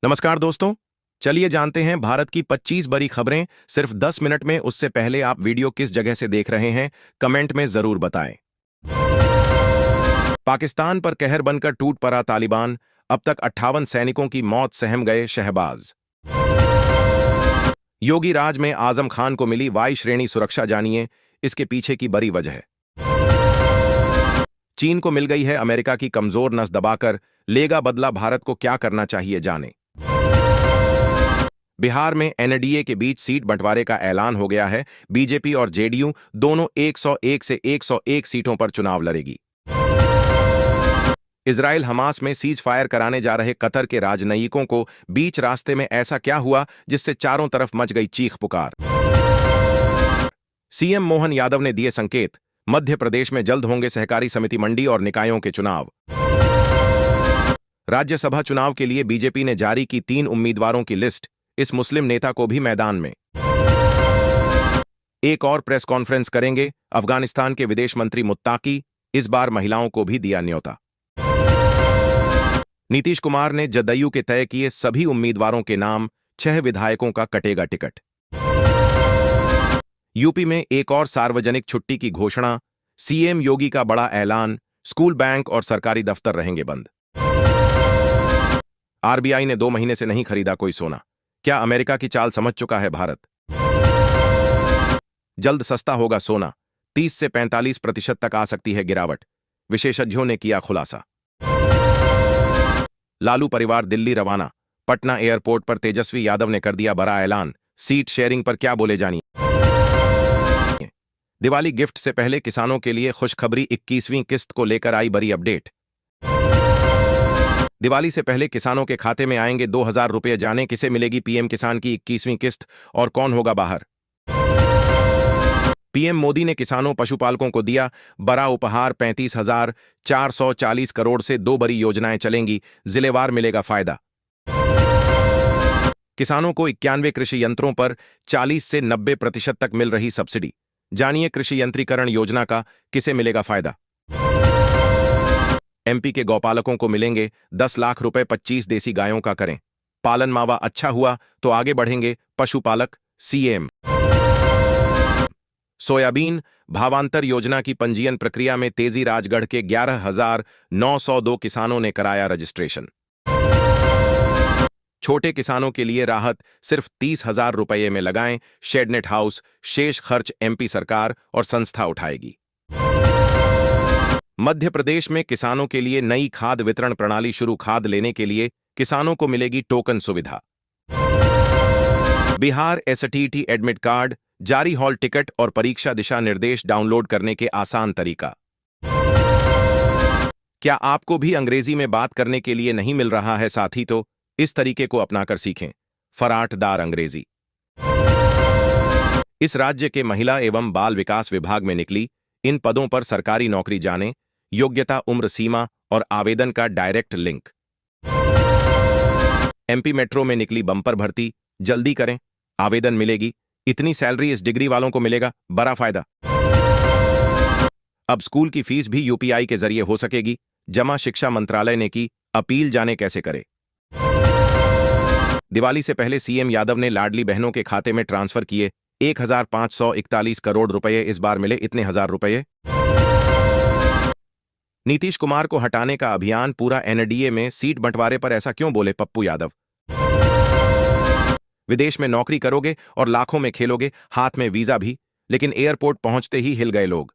नमस्कार दोस्तों। चलिए जानते हैं भारत की 25 बड़ी खबरें सिर्फ 10 मिनट में। उससे पहले आप वीडियो किस जगह से देख रहे हैं कमेंट में जरूर बताएं। पाकिस्तान पर कहर बनकर टूट पड़ा तालिबान। अब तक 58 सैनिकों की मौत सहम गए शहबाज। योगी राज में आजम खान को मिली वाई श्रेणी सुरक्षा, जानिए इसके पीछे की बड़ी वजह। चीन को मिल गई है अमेरिका की कमजोर नस दबाकर, लेगा बदला भारत को क्या करना चाहिए जाने। बिहार में एनडीए के बीच सीट बंटवारे का ऐलान हो गया है। बीजेपी और जेडीयू दोनों 101 से 101 सीटों पर चुनाव लड़ेगी। इजराइल हमास में सीज फायर कराने जा रहे कतर के राजनयिकों को बीच रास्ते में ऐसा क्या हुआ जिससे चारों तरफ मच गई चीख पुकार। सीएम मोहन यादव ने दिए संकेत, मध्य प्रदेश में जल्द होंगे सहकारी समिति, मंडी और निकायों के चुनाव। राज्यसभा चुनाव के लिए बीजेपी ने जारी की 3 उम्मीदवारों की लिस्ट, इस मुस्लिम नेता को भी मैदान में। एक और प्रेस कॉन्फ्रेंस करेंगे अफगानिस्तान के विदेश मंत्री मुत्ताकी, इस बार महिलाओं को भी दिया न्योता। नीतीश कुमार ने जदयू के तय किए सभी उम्मीदवारों के नाम, 6 विधायकों का कटेगा टिकट। यूपी में एक और सार्वजनिक छुट्टी की घोषणा, सीएम योगी का बड़ा ऐलान, स्कूल, बैंक और सरकारी दफ्तर रहेंगे बंद। आरबीआई ने 2 महीने से नहीं खरीदा कोई सोना, क्या अमेरिका की चाल समझ चुका है भारत? जल्द सस्ता होगा सोना, 30 से 45% तक आ सकती है गिरावट, विशेषज्ञों ने किया खुलासा। लालू परिवार दिल्ली रवाना, पटना एयरपोर्ट पर तेजस्वी यादव ने कर दिया बड़ा ऐलान, सीट शेयरिंग पर क्या बोले जानिए। दिवाली गिफ्ट से पहले किसानों के लिए खुशखबरी, 21वीं किस्त को लेकर आई बड़ी अपडेट। दिवाली से पहले किसानों के खाते में आएंगे 2000 रुपये, जाने किसे मिलेगी पीएम किसान की 21वीं किस्त और कौन होगा बाहर। पीएम मोदी ने किसानों पशुपालकों को दिया बड़ा उपहार, 35,440 करोड़ से 2 बड़ी योजनाएं चलेंगी, जिलेवार मिलेगा फायदा। किसानों को 91 कृषि यंत्रों पर 40 से 90% तक मिल रही सब्सिडी, जानिए कृषि यंत्रीकरण योजना का किसे मिलेगा फायदा। एमपी के गौपालकों को मिलेंगे 10 लाख रुपए, 25 देसी गायों का करें पालन, मावा अच्छा हुआ तो आगे बढ़ेंगे पशुपालक, सीएम। सोयाबीन भावांतर योजना की पंजीयन प्रक्रिया में तेजी, राजगढ़ के 11,902 किसानों ने कराया रजिस्ट्रेशन। छोटे किसानों के लिए राहत, सिर्फ 30,000 रुपये में लगाएं शेडनेट हाउस, शेष खर्च एमपी सरकार और संस्था उठाएगी। मध्य प्रदेश में किसानों के लिए नई खाद वितरण प्रणाली शुरू, खाद लेने के लिए किसानों को मिलेगी टोकन सुविधा। बिहार एसटीटी एडमिट कार्ड जारी, हॉल टिकट और परीक्षा दिशा निर्देश डाउनलोड करने के आसान तरीका। क्या आपको भी अंग्रेजी में बात करने के लिए नहीं मिल रहा है साथी, तो इस तरीके को अपनाकर सीखें फराटदार अंग्रेजी। इस राज्य के महिला एवं बाल विकास विभाग में निकली इन पदों पर सरकारी नौकरी, जाने योग्यता, उम्र सीमा और आवेदन का डायरेक्ट लिंक। एमपी मेट्रो में निकली बम्पर भर्ती, जल्दी करें आवेदन मिलेगी, इतनी सैलरी इस डिग्री वालों को मिलेगा बड़ा फायदा। अब स्कूल की फीस भी यूपीआई के जरिए हो सकेगी जमा, शिक्षा मंत्रालय ने की अपील, जाने कैसे करे। दिवाली से पहले सीएम यादव ने लाडली बहनों के खाते में ट्रांसफर किए 1,541 करोड़ रुपए, इस बार मिले इतने हजार रुपये। नीतीश कुमार को हटाने का अभियान पूरा, एनडीए में सीट बंटवारे पर ऐसा क्यों बोले पप्पू यादव। विदेश में नौकरी करोगे और लाखों में खेलोगे, हाथ में वीजा भी, लेकिन एयरपोर्ट पहुंचते ही हिल गए लोग।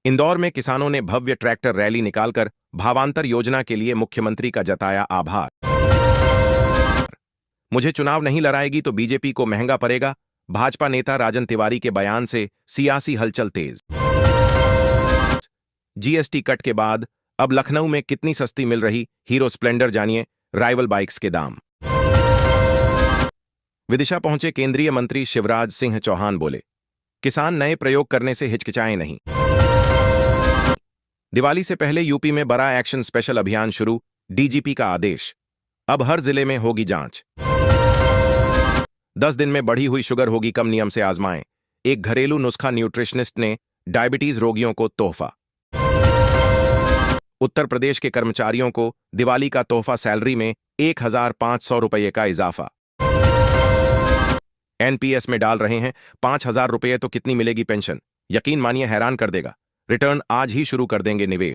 इंदौर में किसानों ने भव्य ट्रैक्टर रैली निकालकर भावांतर योजना के लिए मुख्यमंत्री का जताया आभार। मुझे चुनाव नहीं लड़ाएगी तो बीजेपी को महंगा पड़ेगा, भाजपा नेता राजन तिवारी के बयान से सियासी हलचल तेज। जीएसटी कट के बाद अब लखनऊ में कितनी सस्ती मिल रही हीरो स्प्लेंडर, जानिए राइवल बाइक्स के दाम। विदिशा पहुंचे केंद्रीय मंत्री शिवराज सिंह चौहान, बोले किसान नए प्रयोग करने से हिचकिचाएं नहीं। दिवाली से पहले यूपी में बड़ा एक्शन स्पेशल अभियान शुरू, डीजीपी का आदेश, अब हर जिले में होगी जांच। 10 दिन में बढ़ी हुई शुगर होगी कम, नियम से आजमाएं, एक घरेलू नुस्खा न्यूट्रिशनिस्ट ने डायबिटीज रोगियों को तोहफा। उत्तर प्रदेश के कर्मचारियों को दिवाली का तोहफा, सैलरी में 1,500 का इजाफा। एनपीएस में डाल रहे हैं 5,000 रुपये तो कितनी मिलेगी पेंशन? यकीन मानिए हैरान कर देगा। रिटर्न आज ही शुरू कर देंगे निवेश।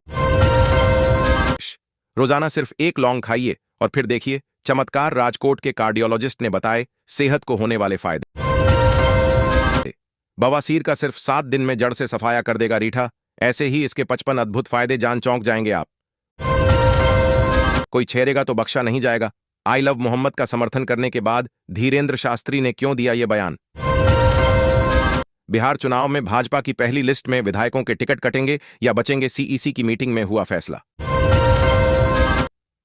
रोजाना सिर्फ एक लौंग खाइए और फिर देखिए चमत्कार। राजकोट के कार्डियोलॉजिस्ट ने बताए सेहत को होने वाले फायदे। बवासीर का सिर्फ 7 दिन में जड़ से सफाया कर देगा रीठा। ऐसे ही इसके 55 अद्भुत फायदे, जान चौंक जाएंगे आप। कोई छेड़ेगा तो बख्शा नहीं जाएगा। आई लव मोहम्मद का समर्थन करने के बाद धीरेन्द्र शास्त्री ने क्यों दिया यह बयान? बिहार चुनाव में भाजपा की पहली लिस्ट में विधायकों के टिकट कटेंगे या बचेंगे? सीईसी की मीटिंग में हुआ फैसला।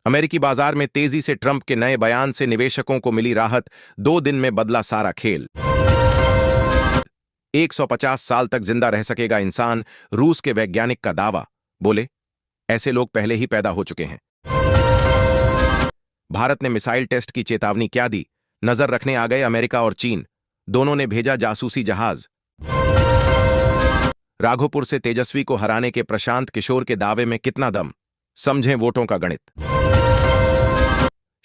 अमेरिकी बाजार में तेजी से ट्रंप के नए बयान से निवेशकों को मिली राहत। 2 दिन में बदला सारा खेल। 150 साल तक जिंदा रह सकेगा इंसान, रूस के वैज्ञानिक का दावा। बोले ऐसे लोग पहले ही पैदा हो चुके हैं। भारत ने मिसाइल टेस्ट की चेतावनी क्या दी? नजर रखने आ गए अमेरिका और चीन। दोनों ने भेजा जासूसी जहाज। राघोपुर से तेजस्वी को हराने के प्रशांत किशोर के दावे में कितना दम? समझें वोटों का गणित।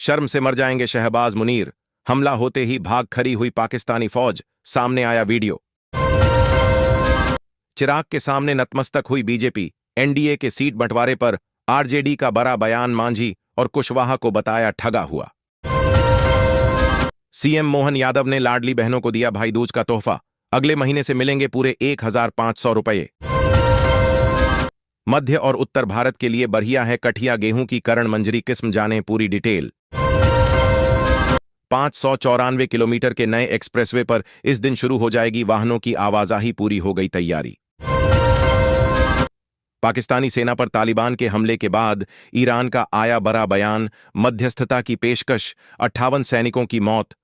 शर्म से मर जाएंगे शहबाज मुनीर। हमला होते ही भाग खड़ी हुई पाकिस्तानी फौज। सामने आया वीडियो। चिराग के सामने नतमस्तक हुई बीजेपी। एनडीए के सीट बंटवारे पर आरजेडी का बड़ा बयान। मांझी और कुशवाहा को बताया ठगा हुआ। सीएम मोहन यादव ने लाडली बहनों को दिया भाई दूज का तोहफा। अगले महीने से मिलेंगे पूरे 1,500 रुपये। मध्य और उत्तर भारत के लिए बढ़िया है कठिया गेहूं की करण मंजरी किस्म। जाने पूरी डिटेल। 594 किलोमीटर के नए एक्सप्रेसवे पर इस दिन शुरू हो जाएगी वाहनों की आवाजाही। पूरी हो गई तैयारी। पाकिस्तानी सेना पर तालिबान के हमले के बाद ईरान का आया बड़ा बयान। मध्यस्थता की पेशकश, 58 सैनिकों की मौत।